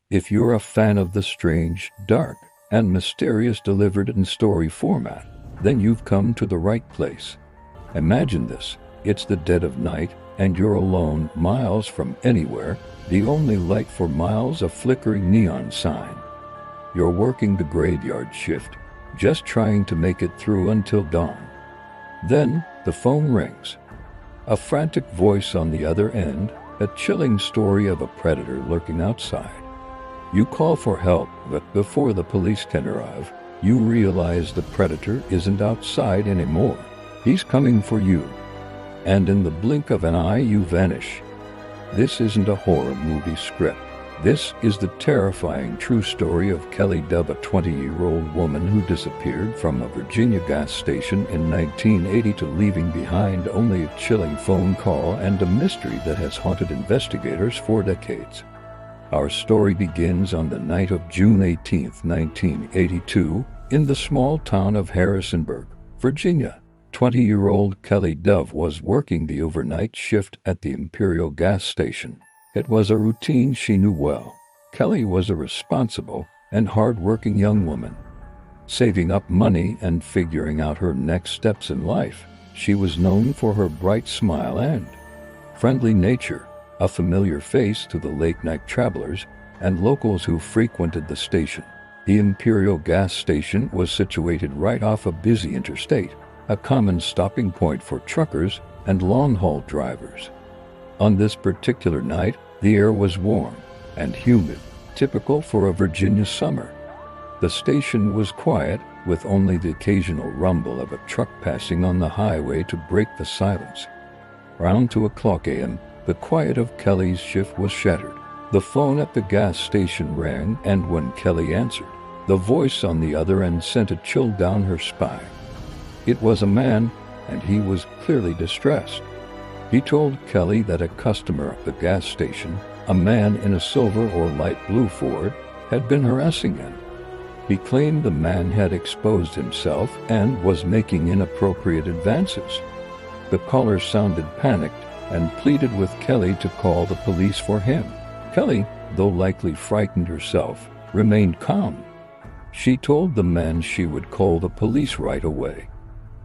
If you're a fan of the strange, dark, and mysterious delivered in story format, then you've come to the right place. Imagine this. It's the dead of night, and you're alone, miles from anywhere, the only light for miles a flickering neon sign. You're working the graveyard shift, just trying to make it through until dawn. Then, the phone rings. A frantic voice on the other end, a chilling story of a predator lurking outside. You call for help, but before the police can arrive, you realize the predator isn't outside anymore. He's coming for you. And in the blink of an eye, you vanish. This isn't a horror movie script. This is the terrifying true story of Kelly Dove, a 20-year-old woman who disappeared from a Virginia gas station in 1982, leaving behind only a chilling phone call and a mystery that has haunted investigators for decades. Our story begins on the night of June 18, 1982, in the small town of Harrisonburg, Virginia. 20-year-old Kelly Dove was working the overnight shift at the Imperial gas station. It was a routine she knew well. Kelly was a responsible and hard-working young woman, saving up money and figuring out her next steps in life. She was known for her bright smile and friendly nature, a familiar face to the late-night travelers and locals who frequented the station. The Imperial gas station was situated right off a busy interstate, a common stopping point for truckers and long-haul drivers. On this particular night, the air was warm and humid, typical for a Virginia summer. The station was quiet, with only the occasional rumble of a truck passing on the highway to break the silence. Around 2:00 a.m., the quiet of Kelly's shift was shattered. The phone at the gas station rang, and when Kelly answered, the voice on the other end sent a chill down her spine. It was a man, and he was clearly distressed. He told Kelly that a customer at the gas station, a man in a silver or light blue Ford, had been harassing him. He claimed the man had exposed himself and was making inappropriate advances. The caller sounded panicked and pleaded with Kelly to call the police for him. Kelly, though likely frightened herself, remained calm. She told the man she would call the police right away.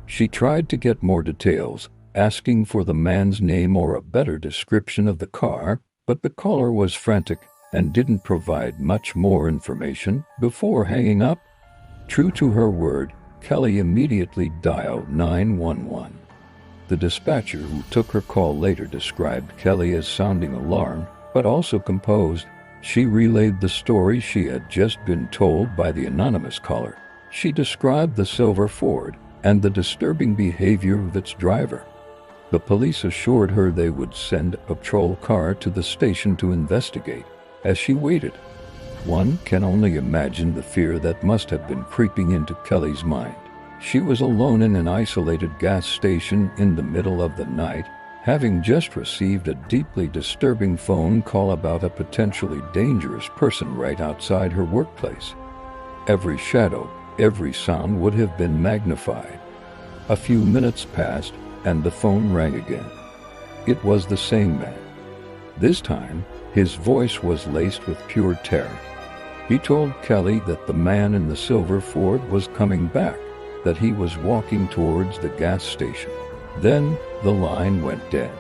She tried to get more details, asking for the man's name or a better description of the car, but the caller was frantic and didn't provide much more information before hanging up. True to her word, Kelly immediately dialed 911. The dispatcher who took her call later described Kelly as sounding alarmed, but also composed. She relayed the story she had just been told by the anonymous caller. She described the silver Ford and the disturbing behavior of its driver. The police assured her they would send a patrol car to the station to investigate. As she waited, one can only imagine the fear that must have been creeping into Kelly's mind. She was alone in an isolated gas station in the middle of the night, having just received a deeply disturbing phone call about a potentially dangerous person right outside her workplace. Every shadow, every sound would have been magnified. A few minutes passed, and the phone rang again. It was the same man. This time, his voice was laced with pure terror. He told Kelly that the man in the silver Ford was coming back, that he was walking towards the gas station. Then, the line went dead.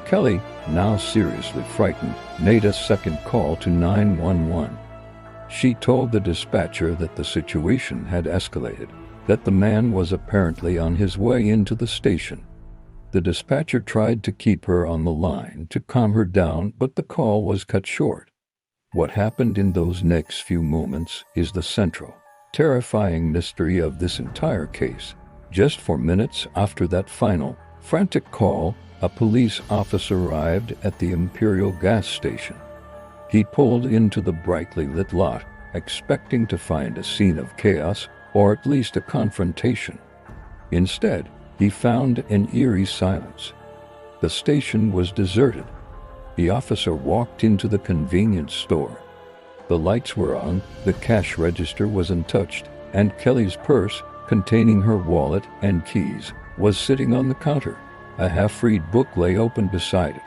Kelly, now seriously frightened, made a second call to 911. She told the dispatcher that the situation had escalated, that the man was apparently on his way into the station. The dispatcher tried to keep her on the line to calm her down, but the call was cut short. What happened in those next few moments is the central, terrifying mystery of this entire case. Just 4 minutes after that final, frantic call, a police officer arrived at the Imperial gas station. He pulled into the brightly lit lot, expecting to find a scene of chaos, or at least a confrontation. Instead, he found an eerie silence. The station was deserted. The officer walked into the convenience store. The lights were on, the cash register was untouched, and Kelly's purse, containing her wallet and keys, was sitting on the counter. A half-read book lay open beside it.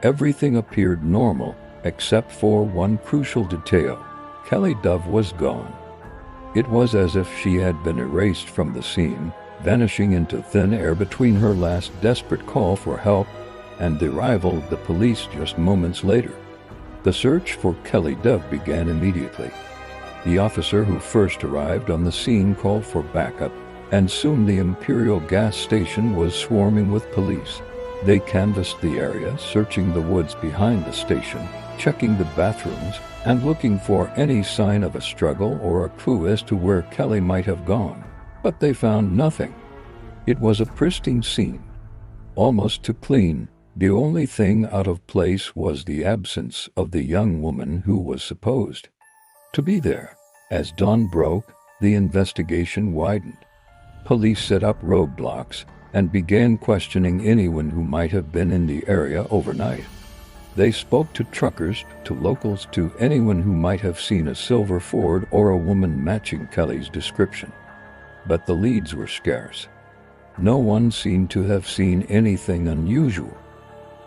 Everything appeared normal, Except for one crucial detail, Kelly Dove was gone. It was as if she had been erased from the scene, vanishing into thin air between her last desperate call for help and the arrival of the police just moments later. The search for Kelly Dove began immediately. The officer who first arrived on the scene called for backup, and soon the Imperial gas station was swarming with police. They canvassed the area, searching the woods behind the station, checking the bathrooms, and looking for any sign of a struggle or a clue as to where Kelly might have gone. But they found nothing. It was a pristine scene, almost too clean. The only thing out of place was the absence of the young woman who was supposed to be there. As dawn broke, the investigation widened. Police set up roadblocks and began questioning anyone who might have been in the area overnight. They spoke to truckers, to locals, to anyone who might have seen a silver Ford or a woman matching Kelly's description. But the leads were scarce. No one seemed to have seen anything unusual.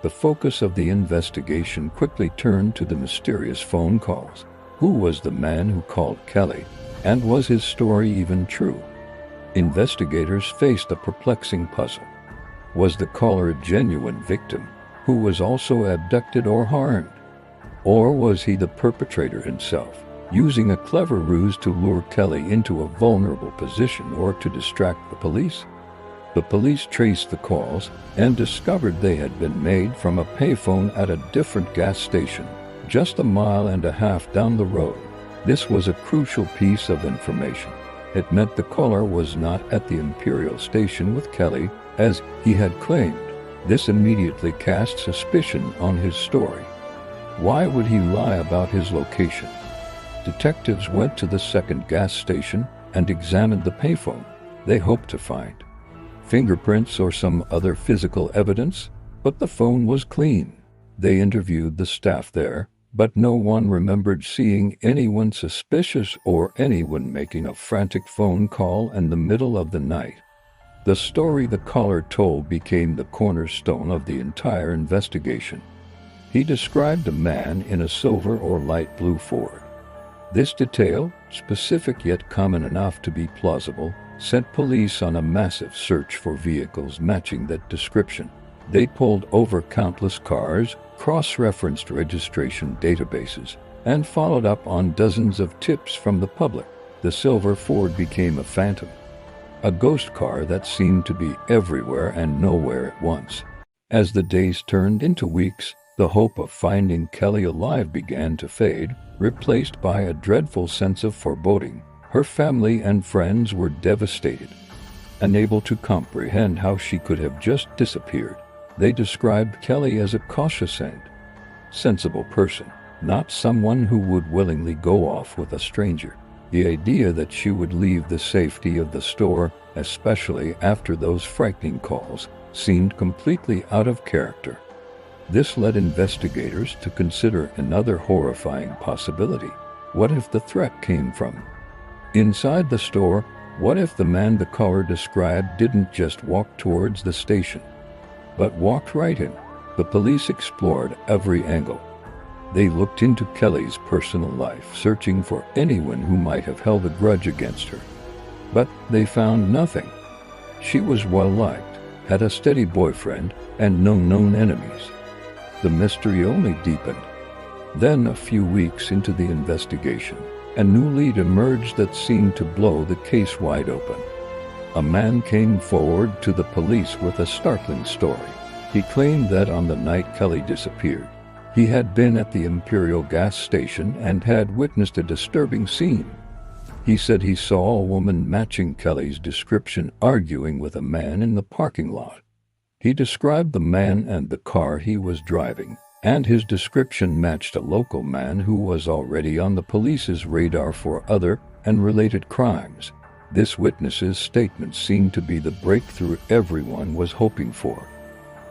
The focus of the investigation quickly turned to the mysterious phone calls. Who was the man who called Kelly, and was his story even true? Investigators faced a perplexing puzzle. Was the caller a genuine victim, who was also abducted or harmed? Or was he the perpetrator himself, using a clever ruse to lure Kelly into a vulnerable position or to distract the police? The police traced the calls and discovered they had been made from a payphone at a different gas station, just a mile and a half down the road. This was a crucial piece of information. It meant the caller was not at the Imperial station with Kelly, as he had claimed. This immediately cast suspicion on his story. Why would he lie about his location? Detectives went to the second gas station and examined the payphone. They hoped to find fingerprints or some other physical evidence, but the phone was clean. They interviewed the staff there, but no one remembered seeing anyone suspicious or anyone making a frantic phone call in the middle of the night. The story the caller told became the cornerstone of the entire investigation. He described a man in a silver or light blue Ford. This detail, specific yet common enough to be plausible, sent police on a massive search for vehicles matching that description. They pulled over countless cars, cross-referenced registration databases, and followed up on dozens of tips from the public. The silver Ford became a phantom, a ghost car that seemed to be everywhere and nowhere at once. As the days turned into weeks, the hope of finding Kelly alive began to fade, replaced by a dreadful sense of foreboding. Her family and friends were devastated, unable to comprehend how she could have just disappeared. They described Kelly as a cautious and sensible person, not someone who would willingly go off with a stranger. The idea that she would leave the safety of the store, especially after those frightening calls, seemed completely out of character. This led investigators to consider another horrifying possibility. What if the threat came from inside the store? What if the man the caller described didn't just walk towards the station, but walked right in? The police explored every angle. They looked into Kelly's personal life, searching for anyone who might have held a grudge against her. But they found nothing. She was well-liked, had a steady boyfriend, and no known enemies. The mystery only deepened. Then, a few weeks into the investigation, a new lead emerged that seemed to blow the case wide open. A man came forward to the police with a startling story. He claimed that on the night Kelly disappeared, he had been at the Imperial gas station and had witnessed a disturbing scene. He said he saw a woman matching Kelly's description arguing with a man in the parking lot. He described the man and the car he was driving, and his description matched a local man who was already on the police's radar for other and related crimes. This witness's statement seemed to be the breakthrough everyone was hoping for.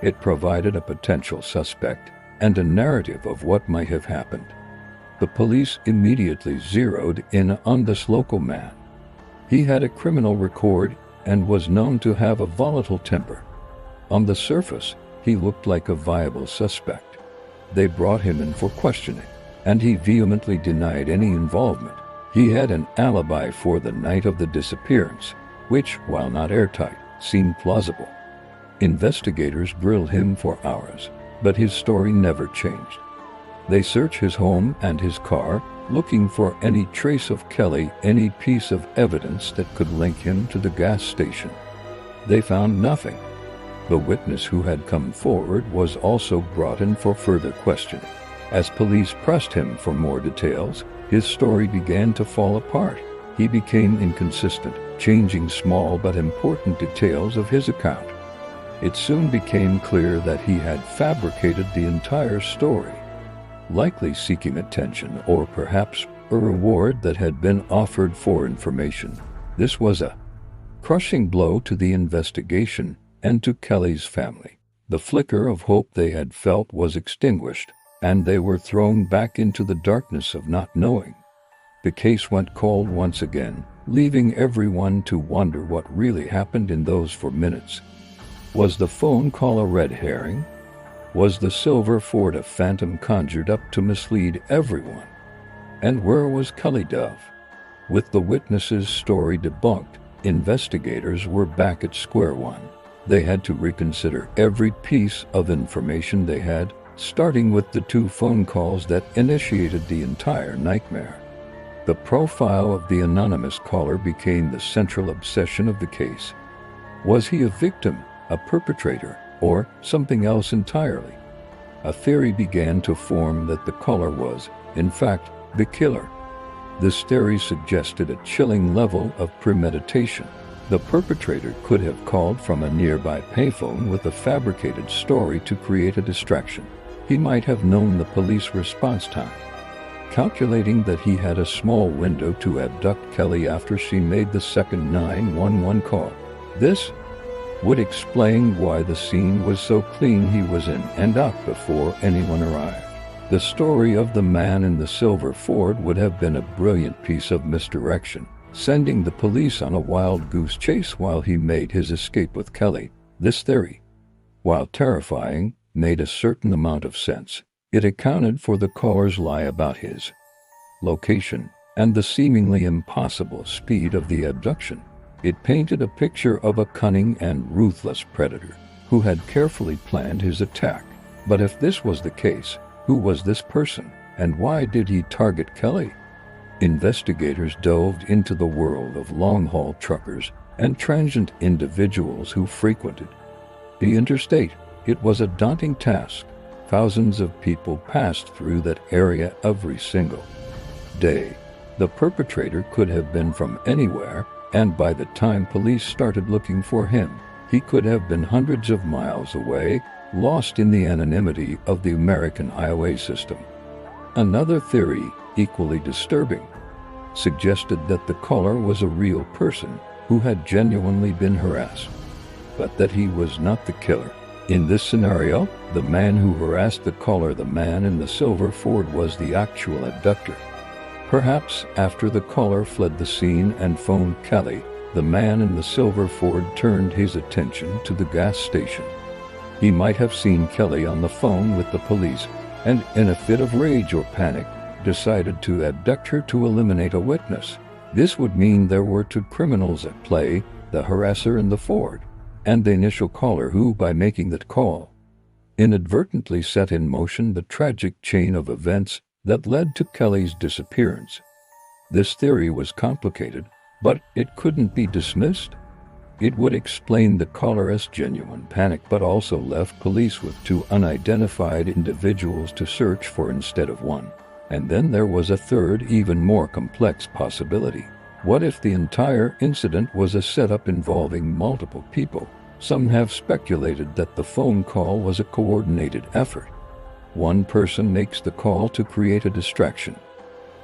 It provided a potential suspect and a narrative of what might have happened. The police immediately zeroed in on this local man. He had a criminal record and was known to have a volatile temper. On the surface, he looked like a viable suspect. They brought him in for questioning, and he vehemently denied any involvement. He had an alibi for the night of the disappearance, which, while not airtight, seemed plausible. Investigators grilled him for hours, but his story never changed. They searched his home and his car, looking for any trace of Kelly, any piece of evidence that could link him to the gas station. They found nothing. The witness who had come forward was also brought in for further questioning. As police pressed him for more details, his story began to fall apart. He became inconsistent, changing small but important details of his account. It soon became clear that he had fabricated the entire story, likely seeking attention or perhaps a reward that had been offered for information. This was a crushing blow to the investigation and to Kelly's family. The flicker of hope they had felt was extinguished, and they were thrown back into the darkness of not knowing. The case went cold once again, leaving everyone to wonder what really happened in those 4 minutes. Was the phone call a red herring? Was the silver Ford a phantom conjured up to mislead everyone? And where was Kelly Dove? With the witness's story debunked, investigators were back at square one. They had to reconsider every piece of information they had, starting with the 2 phone calls that initiated the entire nightmare. The profile of the anonymous caller became the central obsession of the case. Was he a victim, a perpetrator, or something else entirely? A theory began to form that the caller was, in fact, the killer. This theory suggested a chilling level of premeditation. The perpetrator could have called from a nearby payphone with a fabricated story to create a distraction. He might have known the police response time, calculating that he had a small window to abduct Kelly after she made the second 911 call. This would explain why the scene was so clean he was in and out before anyone arrived. The story of the man in the silver Ford would have been a brilliant piece of misdirection, sending the police on a wild goose chase while he made his escape with Kelly. This theory, while terrifying, made a certain amount of sense. It accounted for the caller's lie about his location and the seemingly impossible speed of the abduction. It painted a picture of a cunning and ruthless predator who had carefully planned his attack. But if this was the case, who was this person, and why did he target Kelly? Investigators dove into the world of long-haul truckers and transient individuals who frequented the interstate. It was a daunting task. Thousands of people passed through that area every single day. The perpetrator could have been from anywhere, and by the time police started looking for him, he could have been hundreds of miles away, lost in the anonymity of the American highway system. Another theory, equally disturbing, suggested that the caller was a real person who had genuinely been harassed, but that he was not the killer. In this scenario, the man who harassed the caller, the man in the silver Ford, was the actual abductor. Perhaps after the caller fled the scene and phoned Kelly, the man in the silver Ford turned his attention to the gas station. He might have seen Kelly on the phone with the police and, in a fit of rage or panic, decided to abduct her to eliminate a witness. This would mean there were 2 criminals at play, the harasser in the Ford, and the initial caller who, by making that call, inadvertently set in motion the tragic chain of events that led to Kelly's disappearance. This theory was complicated, but it couldn't be dismissed. It would explain the caller's genuine panic, but also left police with 2 unidentified individuals to search for instead of 1. And then there was a third, even more complex possibility. What if the entire incident was a setup involving multiple people? Some have speculated that the phone call was a coordinated effort. One person makes the call to create a distraction,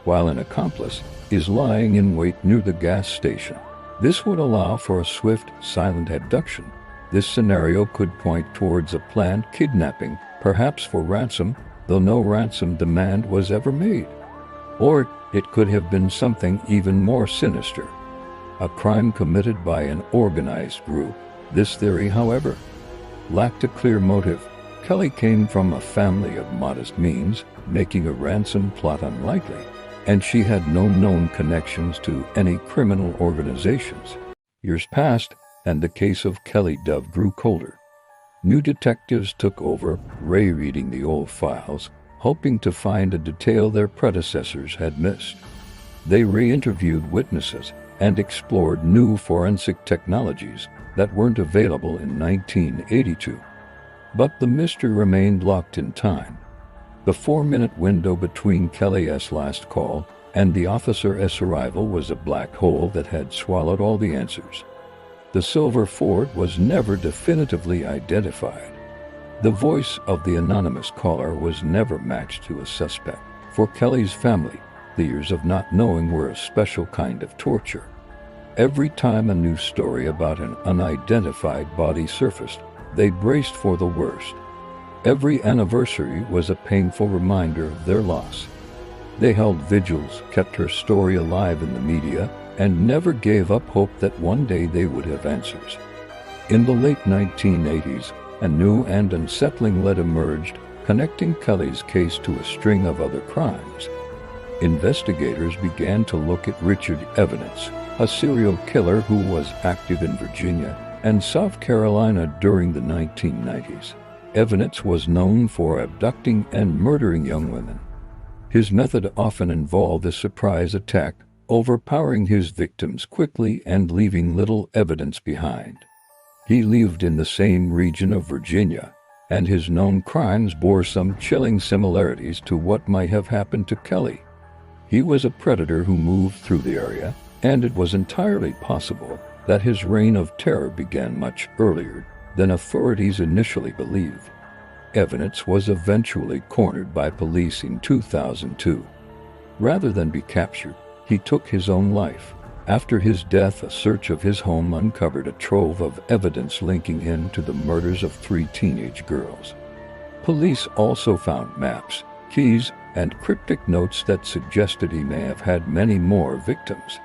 while an accomplice is lying in wait near the gas station. This would allow for a swift, silent abduction. This scenario could point towards a planned kidnapping, perhaps for ransom, though no ransom demand was ever made. Or it could have been something even more sinister, a crime committed by an organized group. This theory, however, lacked a clear motive. Kelly came from a family of modest means, making a ransom plot unlikely, and she had no known connections to any criminal organizations. Years passed, and the case of Kelly Dove grew colder. New detectives took over, rereading the old files, hoping to find a detail their predecessors had missed. They re-interviewed witnesses and explored new forensic technologies that weren't available in 1982. But the mystery remained locked in time. The 4-minute window between Kelly's last call and the officer's arrival was a black hole that had swallowed all the answers. The silver Ford was never definitively identified. The voice of the anonymous caller was never matched to a suspect. For Kelly's family, the years of not knowing were a special kind of torture. Every time a new story about an unidentified body surfaced, they braced for the worst. Every anniversary was a painful reminder of their loss. They held vigils, kept her story alive in the media, and never gave up hope that one day they would have answers. In the late 1980s, a new and unsettling lead emerged, connecting Kelly's case to a string of other crimes. Investigators began to look at Richard Evans, a serial killer who was active in Virginia and South Carolina during the 1990s. Evans was known for abducting and murdering young women. His method often involved a surprise attack, overpowering his victims quickly and leaving little evidence behind. He lived in the same region of Virginia, and his known crimes bore some chilling similarities to what might have happened to Kelly. He was a predator who moved through the area, and it was entirely possible that his reign of terror began much earlier than authorities initially believed. Evans was eventually cornered by police in 2002. Rather than be captured, he took his own life. After his death, a search of his home uncovered a trove of evidence linking him to the murders of 3 teenage girls. Police also found maps, keys, and cryptic notes that suggested he may have had many more victims.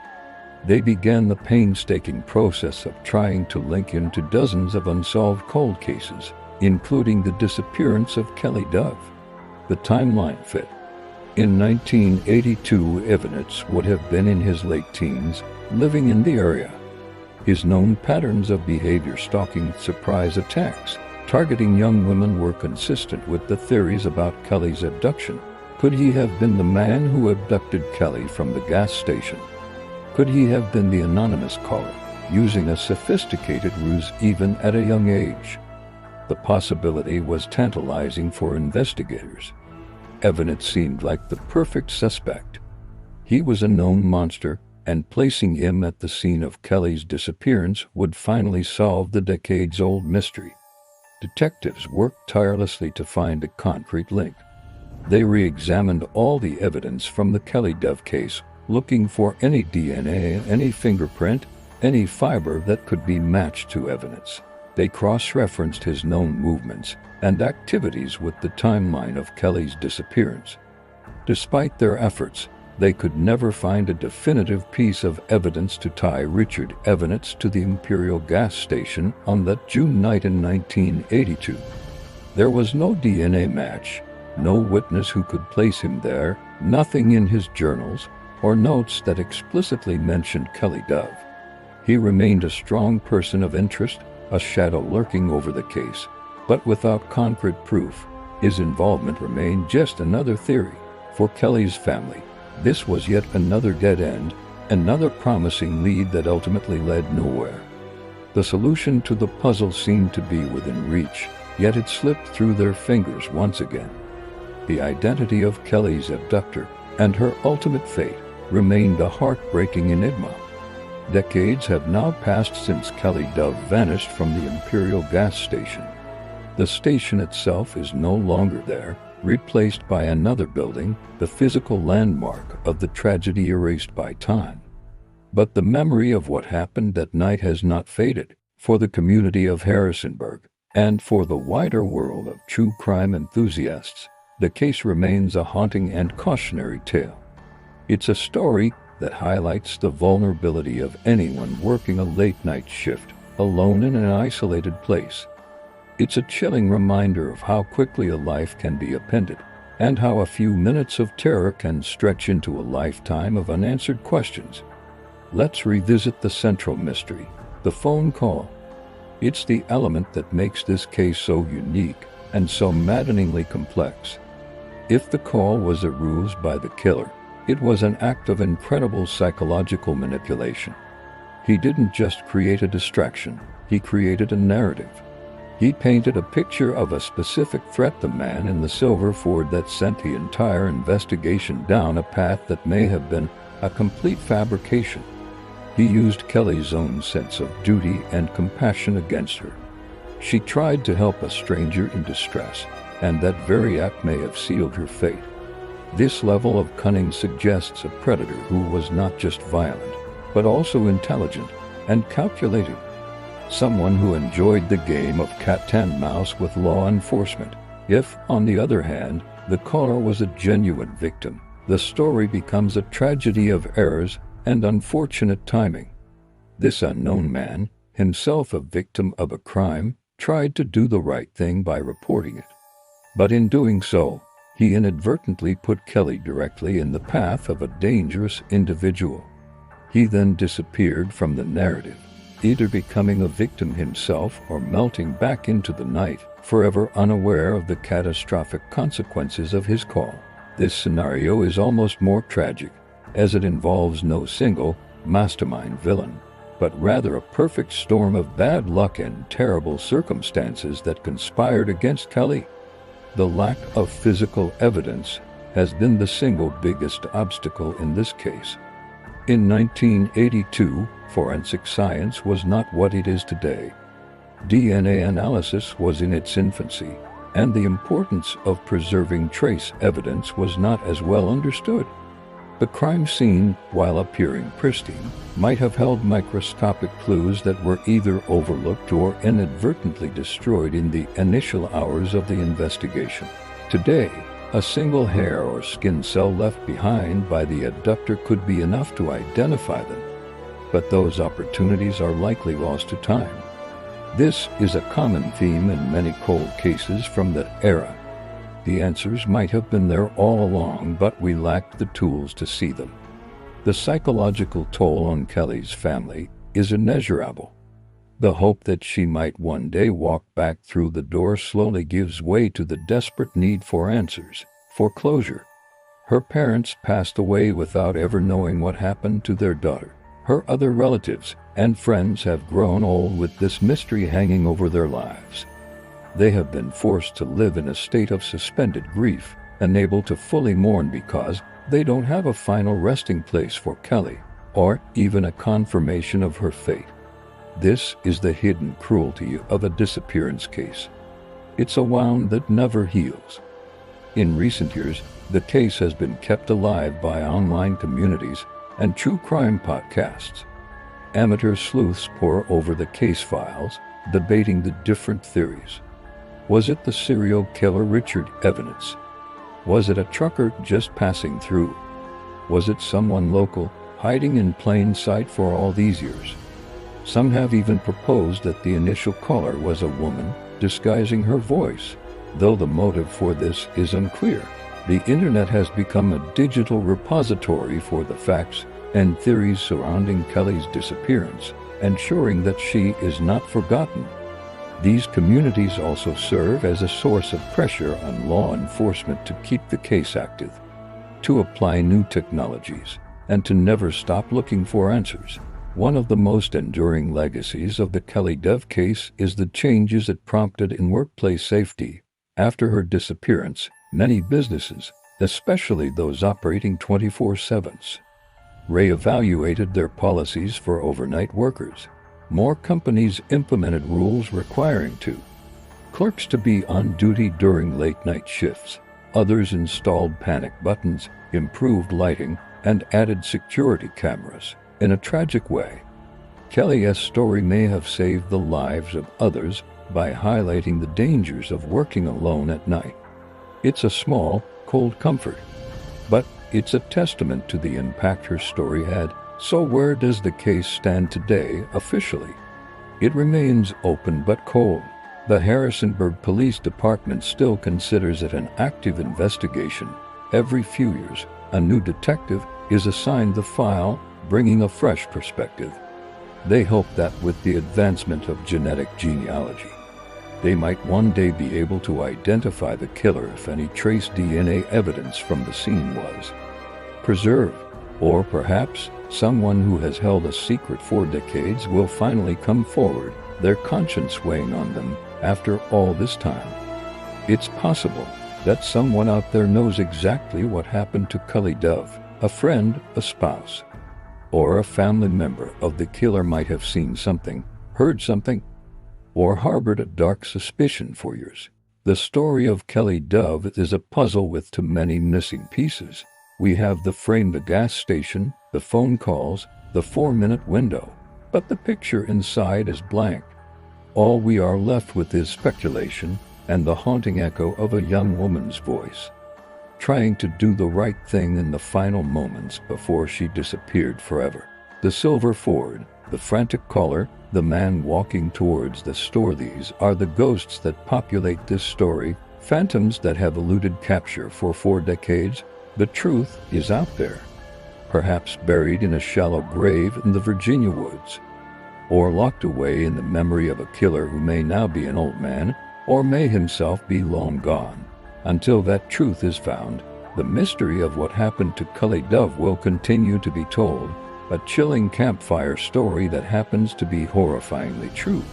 They began the painstaking process of trying to link him to dozens of unsolved cold cases, including the disappearance of Kelly Dove. The timeline fit. In 1982, Evans would have been in his late teens, living in the area. His known patterns of behavior, stalking, surprise attacks, targeting young women were consistent with the theories about Kelly's abduction. Could he have been the man who abducted Kelly from the gas station? Could he have been the anonymous caller, using a sophisticated ruse even at a young age? The possibility was tantalizing for investigators. Evans seemed like the perfect suspect. He was a known monster, and placing him at the scene of Kelly's disappearance would finally solve the decades-old mystery. Detectives worked tirelessly to find a concrete link. They re-examined all the evidence from the Kelly Dove case, looking for any DNA, any fingerprint, any fiber that could be matched to Evans. They cross-referenced his known movements and activities with the timeline of Kelly's disappearance. Despite their efforts, they could never find a definitive piece of evidence to tie Richard Evans to the Imperial gas station on that June night in 1982. There was no DNA match, no witness who could place him there, nothing in his journals or notes that explicitly mentioned Kelly Dove. He remained a strong person of interest, a shadow lurking over the case, but without concrete proof. His involvement remained just another theory. For Kelly's family, this was yet another dead end, another promising lead that ultimately led nowhere. The solution to the puzzle seemed to be within reach, yet it slipped through their fingers once again. The identity of Kelly's abductor and her ultimate fate remained a heartbreaking enigma. Decades have now passed since Kelly Dove vanished from the Imperial gas station. The station itself is no longer there, replaced by another building, the physical landmark of the tragedy erased by time. But the memory of what happened that night has not faded. For the community of Harrisonburg, and for the wider world of true crime enthusiasts, the case remains a haunting and cautionary tale. It's a story that highlights the vulnerability of anyone working a late-night shift, alone in an isolated place. It's a chilling reminder of how quickly a life can be upended, and how a few minutes of terror can stretch into a lifetime of unanswered questions. Let's revisit the central mystery, the phone call. It's the element that makes this case so unique and so maddeningly complex. If the call was a ruse by the killer, it was an act of incredible psychological manipulation. He didn't just create a distraction, he created a narrative. He painted a picture of a specific threat, the man in the silver Ford, that sent the entire investigation down a path that may have been a complete fabrication. He used Kelly's own sense of duty and compassion against her. She tried to help a stranger in distress, and that very act may have sealed her fate. This level of cunning suggests a predator who was not just violent, but also intelligent and calculating. Someone who enjoyed the game of cat-and-mouse with law enforcement. If, on the other hand, the caller was a genuine victim, the story becomes a tragedy of errors and unfortunate timing. This unknown man, himself a victim of a crime, tried to do the right thing by reporting it. But in doing so, he inadvertently put Kelly directly in the path of a dangerous individual. He then disappeared from the narrative, either becoming a victim himself or melting back into the night, forever unaware of the catastrophic consequences of his call. This scenario is almost more tragic, as it involves no single mastermind villain, but rather a perfect storm of bad luck and terrible circumstances that conspired against Kelly. The lack of physical evidence has been the single biggest obstacle in this case. In 1982, forensic science was not what it is today. DNA analysis was in its infancy, and the importance of preserving trace evidence was not as well understood. The crime scene, while appearing pristine, might have held microscopic clues that were either overlooked or inadvertently destroyed in the initial hours of the investigation. Today, a single hair or skin cell left behind by the abductor could be enough to identify them, but those opportunities are likely lost to time. This is a common theme in many cold cases from that era. The answers might have been there all along, but we lacked the tools to see them. The psychological toll on Kelly's family is immeasurable. The hope that she might one day walk back through the door slowly gives way to the desperate need for answers, for closure. Her parents passed away without ever knowing what happened to their daughter. Her other relatives and friends have grown old with this mystery hanging over their lives. They have been forced to live in a state of suspended grief, unable to fully mourn because they don't have a final resting place for Kelly, or even a confirmation of her fate. This is the hidden cruelty of a disappearance case. It's a wound that never heals. In recent years, the case has been kept alive by online communities and true crime podcasts. Amateur sleuths pore over the case files, debating the different theories. Was it the serial killer Richard Evans? Was it a trucker just passing through? Was it someone local, hiding in plain sight for all these years? Some have even proposed that the initial caller was a woman, disguising her voice. Though the motive for this is unclear, the internet has become a digital repository for the facts and theories surrounding Kelly's disappearance, ensuring that she is not forgotten. These communities also serve as a source of pressure on law enforcement to keep the case active, to apply new technologies, and to never stop looking for answers. One of the most enduring legacies of the Kelly Dev case is the changes it prompted in workplace safety. After her disappearance, many businesses, especially those operating 24/7s, reevaluated their policies for overnight workers. More companies implemented rules requiring clerks to be on duty during late-night shifts. Others installed panic buttons, improved lighting, and added security cameras. In a tragic way, Kelly's story may have saved the lives of others by highlighting the dangers of working alone at night. It's a small, cold comfort, but it's a testament to the impact her story had. So where does the case stand today officially? It remains open but cold. The Harrisonburg Police Department still considers it an active investigation. Every few years, a new detective is assigned the file, bringing a fresh perspective. They hope that with the advancement of genetic genealogy, they might one day be able to identify the killer if any trace DNA evidence from the scene was preserved. Or perhaps someone who has held a secret for decades will finally come forward, their conscience weighing on them after all this time. It's possible that someone out there knows exactly what happened to Cully Dove. A friend, a spouse, or a family member of the killer might have seen something, heard something, or harbored a dark suspicion for years. The story of Cully Dove is a puzzle with too many missing pieces. We have the frame, the gas station, the phone calls, the 4-minute window, but the picture inside is blank. All we are left with is speculation and the haunting echo of a young woman's voice, trying to do the right thing in the final moments before she disappeared forever. The silver Ford, the frantic caller, the man walking towards the store. These are the ghosts that populate this story, phantoms that have eluded capture for 4 decades. The truth is out there, perhaps buried in a shallow grave in the Virginia woods, or locked away in the memory of a killer who may now be an old man, or may himself be long gone. Until that truth is found, the mystery of what happened to Cully Dove will continue to be told, a chilling campfire story that happens to be horrifyingly true.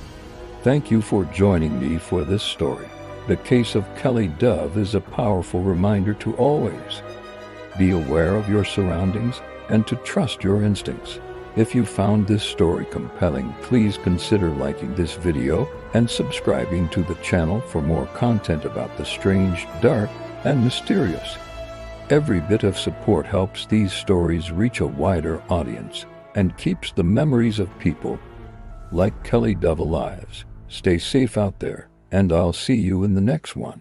Thank you for joining me for this story. The case of Cully Dove is a powerful reminder to always be aware of your surroundings and to trust your instincts. If you found this story compelling, please consider liking this video and subscribing to the channel for more content about the strange, dark, and mysterious. Every bit of support helps these stories reach a wider audience and keeps the memories of people like Cully Dove alive. Stay safe out there, and I'll see you in the next one.